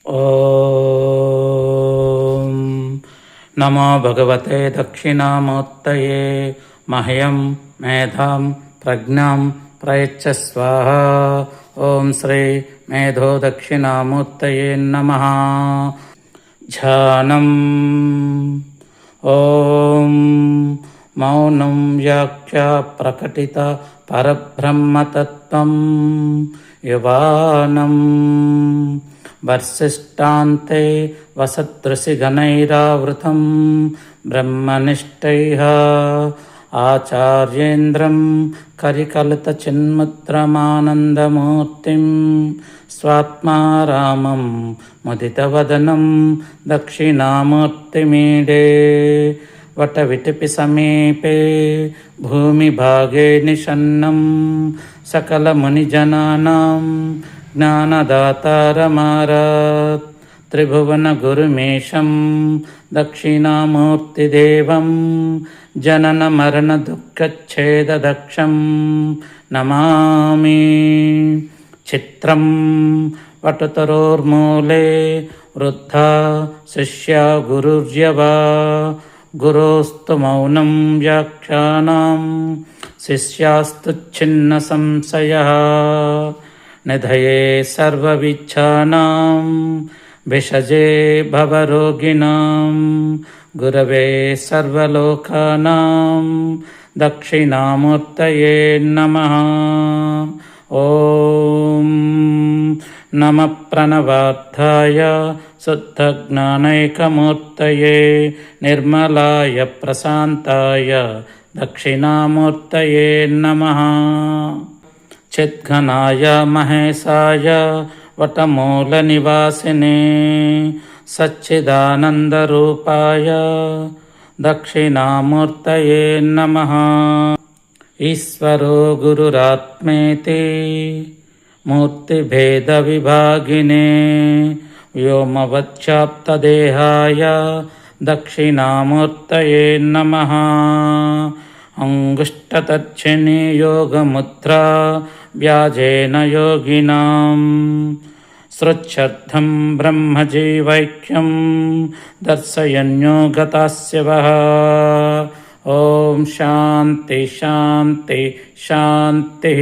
ఓం నమో భగవతే దక్షిణామూర్తయే మహ్యం మేధాం ప్రజ్ఞాం ప్రయచ్చ స్వాహా. ఓం శ్రీ మేధో దక్షిణామూర్తయే నమః. ధ్యానం. ఓం మౌనం వ్యాఖ్యా ప్రకటిత పరబ్రహ్మతత్వం యువానం వర్షిష్టాంతే వసదృషిగణైరావృతం బ్రహ్మనిష్టైః ఆచార్యేంద్రం కరికలితచిన్ముద్రమానందమూర్తిం స్వాత్మారామం ముదితవదనం దక్షిణామూర్తిమీడే. వటవిటిపి సమీపే భూమిభాగే నిషన్నం సకలమునిజనానాం జ్ఞానదాతారమారాత్. త్రిభువనగురుమీశం దక్షిణామూర్తిదేవం జననమరణదుఃఖచ్ఛేదదక్షం నమామి. చిత్రం వటుతరోర్మూలే వృద్ధా శిష్యా గురుర్యవా. గురోస్తు మౌనం వ్యాఖ్యానాం శిష్యాస్తు ఛిన్న సంశయః. నిధయే సర్వవిచ్ఛానాం భిషజే భవరోగిణాం గురవే సర్వలోకానాం దక్షిణామూర్తయే నమః. ఓం నమః ప్రణవార్థాయ శుద్ధజ్ఞానైకమూర్తయే నిర్మలాయ ప్రశాంతాయ దక్షిణామూర్తయే నమః. చిద్ఘనాయ మహేశాయ వటమూలనివాసినే సచ్చిదానందరూపాయ దక్షిణామూర్తయే నమః. ఈశ్వరో గురురాత్మేతి మూర్తిభేదవిభాగినే వ్యోమవచ్ఛాప్తదేహాయ దక్షిణామూర్తయే నమః. అంగుష్టతర్జని యోగముద్రా వ్యాజేన యోగినాం సృచ్ఛర్థం బ్రహ్మజీవైక్యం దర్శయన్యోగతాస్య వః. ఓం శాంతి శాంతి శాంతి.